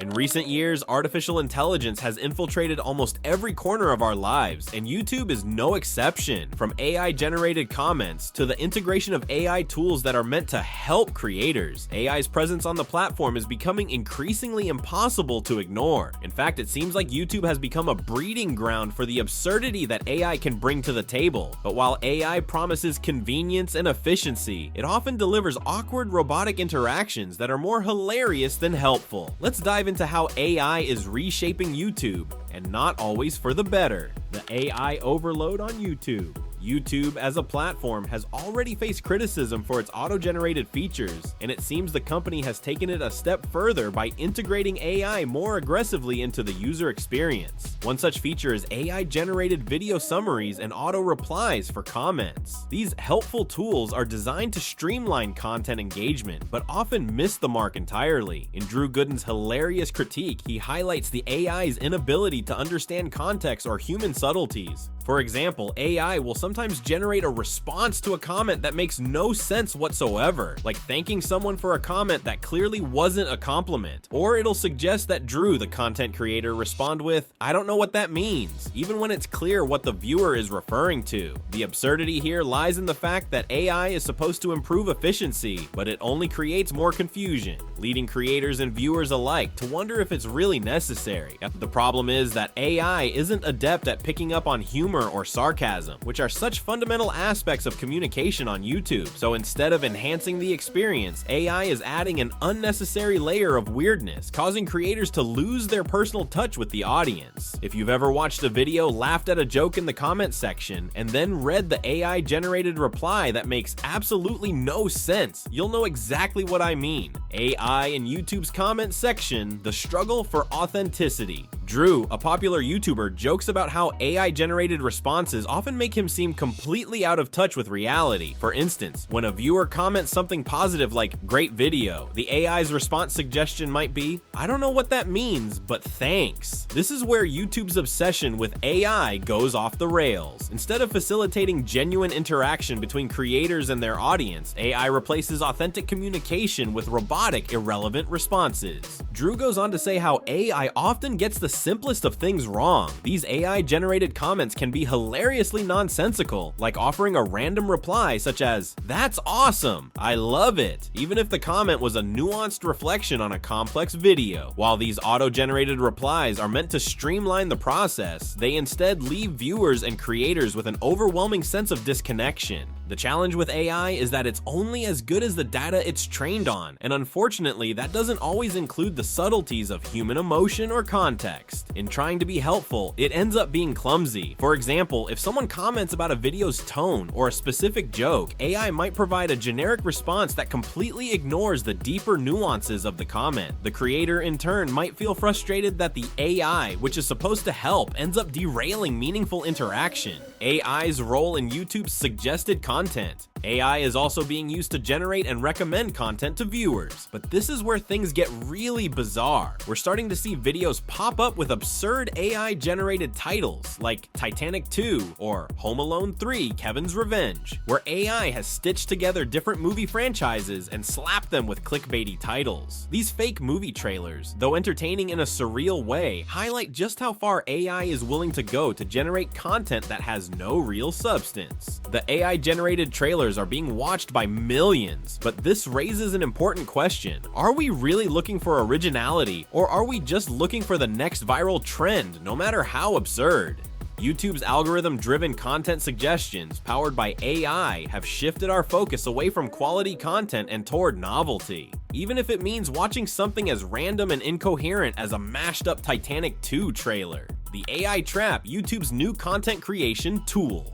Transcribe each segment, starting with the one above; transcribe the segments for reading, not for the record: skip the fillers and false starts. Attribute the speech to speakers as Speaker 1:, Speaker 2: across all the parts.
Speaker 1: In recent years, artificial intelligence has infiltrated almost every corner of our lives, and YouTube is no exception. From AI-generated comments to the integration of AI tools that are meant to help creators, AI's presence on the platform is becoming increasingly impossible to ignore. In fact, it seems like YouTube has become a breeding ground for the absurdity that AI can bring to the table. But while AI promises convenience and efficiency, it often delivers awkward robotic interactions that are more hilarious than helpful. Let's dive into how AI is reshaping YouTube, and not always for the better. The AI overload on YouTube. YouTube as a platform has already faced criticism for its auto-generated features, and it seems the company has taken it a step further by integrating AI more aggressively into the user experience. One such feature is AI-generated video summaries and auto-replies for comments. These helpful tools are designed to streamline content engagement, but often miss the mark entirely. In Drew Gooden's hilarious critique, he highlights the AI's inability to understand context or human subtleties. For example, AI will sometimes generate a response to a comment that makes no sense whatsoever, like thanking someone for a comment that clearly wasn't a compliment. Or it'll suggest that Drew, the content creator, respond with, "I don't know what that means," even when it's clear what the viewer is referring to. The absurdity here lies in the fact that AI is supposed to improve efficiency, but it only creates more confusion, leading creators and viewers alike to wonder if it's really necessary. The problem is that AI isn't adept at picking up on humor or sarcasm, which are such fundamental aspects of communication on YouTube. So instead of enhancing the experience, AI is adding an unnecessary layer of weirdness, causing creators to lose their personal touch with the audience. If you've ever watched a video, laughed at a joke in the comment section, and then read the AI-generated reply that makes absolutely no sense, you'll know exactly what I mean. AI in YouTube's comment section, the struggle for authenticity. Drew, a popular YouTuber, jokes about how AI-generated responses often make him seem completely out of touch with reality. For instance, when a viewer comments something positive like "great video," the AI's response suggestion might be, "I don't know what that means, but thanks." This is where YouTube's obsession with AI goes off the rails. Instead of facilitating genuine interaction between creators and their audience, AI replaces authentic communication with robotic, irrelevant responses. Drew goes on to say how AI often gets the simplest of things wrong. These AI-generated comments can be hilariously nonsensical, like offering a random reply such as, "That's awesome, I love it," even if the comment was a nuanced reflection on a complex video. While these auto-generated replies are meant to streamline the process, they instead leave viewers and creators with an overwhelming sense of disconnection. The challenge with AI is that it's only as good as the data it's trained on, and unfortunately, that doesn't always include the subtleties of human emotion or context. In trying to be helpful, it ends up being clumsy. For example, if someone comments about a video's tone or a specific joke, AI might provide a generic response that completely ignores the deeper nuances of the comment. The creator, in turn, might feel frustrated that the AI, which is supposed to help, ends up derailing meaningful interaction. AI's role in YouTube's suggested content. AI is also being used to generate and recommend content to viewers. But this is where things get really bizarre. We're starting to see videos pop up with absurd AI-generated titles like Titanic 2 or Home Alone 3: Kevin's Revenge, where AI has stitched together different movie franchises and slapped them with clickbaity titles. These fake movie trailers, though entertaining in a surreal way, highlight just how far AI is willing to go to generate content that has no real substance. The AI-generated trailers are being watched by millions, but this raises an important question. Are we really looking for originality, or are we just looking for the next viral trend, no matter how absurd? YouTube's algorithm-driven content suggestions, powered by AI, have shifted our focus away from quality content and toward novelty. Even if it means watching something as random and incoherent as a mashed-up Titanic 2 trailer. The AI Trap, YouTube's new content creation tool.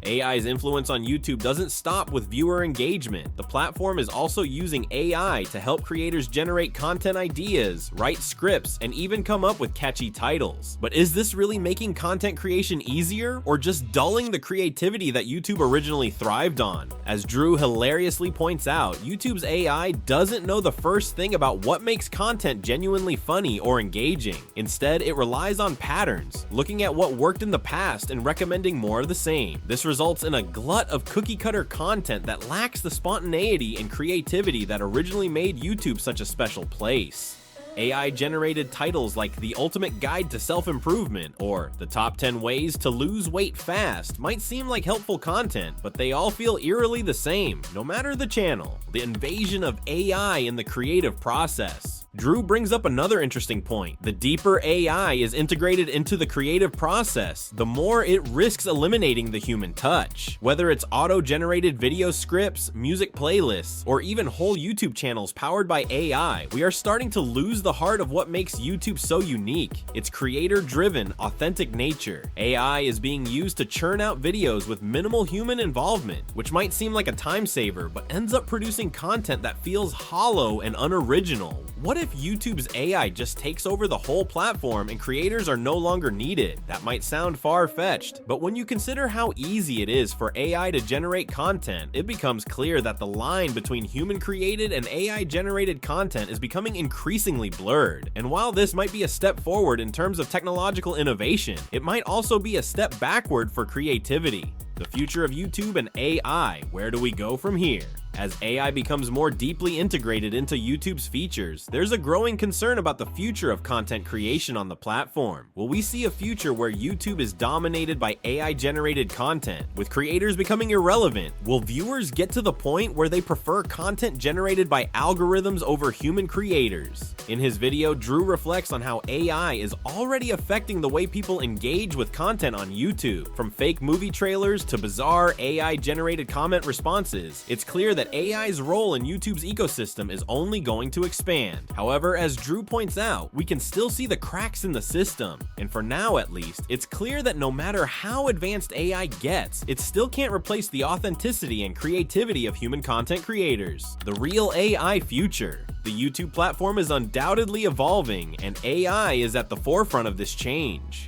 Speaker 1: AI's influence on YouTube doesn't stop with viewer engagement. The platform is also using AI to help creators generate content ideas, write scripts, and even come up with catchy titles. But is this really making content creation easier, or just dulling the creativity that YouTube originally thrived on? As Drew hilariously points out, YouTube's AI doesn't know the first thing about what makes content genuinely funny or engaging. Instead, it relies on patterns, looking at what worked in the past and recommending more of the same. This results in a glut of cookie-cutter content that lacks the spontaneity and creativity that originally made YouTube such a special place. AI-generated titles like The Ultimate Guide to Self-Improvement or The Top 10 Ways to Lose Weight Fast might seem like helpful content, but they all feel eerily the same, no matter the channel. The invasion of AI in the creative process. Drew brings up another interesting point. The deeper AI is integrated into the creative process, the more it risks eliminating the human touch. Whether it's auto-generated video scripts, music playlists, or even whole YouTube channels powered by AI, we are starting to lose the heart of what makes YouTube so unique: its creator-driven, authentic nature. AI is being used to churn out videos with minimal human involvement, which might seem like a time saver, but ends up producing content that feels hollow and unoriginal. What if YouTube's AI just takes over the whole platform and creators are no longer needed? That might sound far-fetched, but when you consider how easy it is for AI to generate content, it becomes clear that the line between human-created and AI-generated content is becoming increasingly blurred. And while this might be a step forward in terms of technological innovation, it might also be a step backward for creativity. The future of YouTube and AI, where do we go from here? As AI becomes more deeply integrated into YouTube's features, there's a growing concern about the future of content creation on the platform. Will we see a future where YouTube is dominated by AI-generated content, with creators becoming irrelevant? Will viewers get to the point where they prefer content generated by algorithms over human creators? In his video, Drew reflects on how AI is already affecting the way people engage with content on YouTube. From fake movie trailers to bizarre AI-generated comment responses, it's clear that AI's role in YouTube's ecosystem is only going to expand. However, as Drew points out, we can still see the cracks in the system. And for now at least, it's clear that no matter how advanced AI gets, it still can't replace the authenticity and creativity of human content creators. The real AI future. The YouTube platform is undoubtedly evolving, and AI is at the forefront of this change.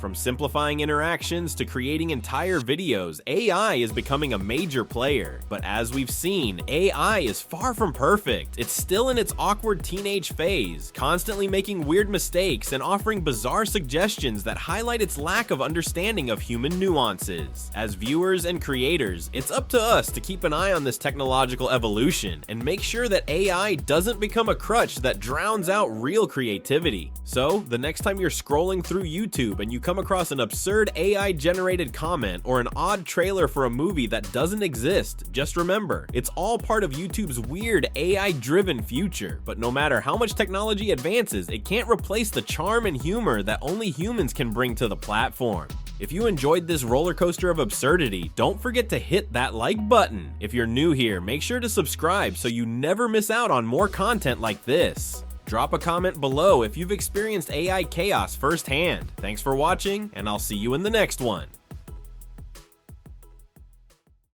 Speaker 1: From simplifying interactions to creating entire videos, AI is becoming a major player. But as we've seen, AI is far from perfect. It's still in its awkward teenage phase, constantly making weird mistakes and offering bizarre suggestions that highlight its lack of understanding of human nuances. As viewers and creators, it's up to us to keep an eye on this technological evolution and make sure that AI doesn't become a crutch that drowns out real creativity. So, the next time you're scrolling through YouTube and you come across an absurd AI-generated comment or an odd trailer for a movie that doesn't exist, just remember, it's all part of YouTube's weird AI-driven future. But no matter how much technology advances, it can't replace the charm and humor that only humans can bring to the platform. If you enjoyed this roller coaster of absurdity, don't forget to hit that like button. If you're new here, make sure to subscribe so you never miss out on more content like this. Drop a comment below if you've experienced AI chaos firsthand. Thanks for watching, and I'll see you in the next one.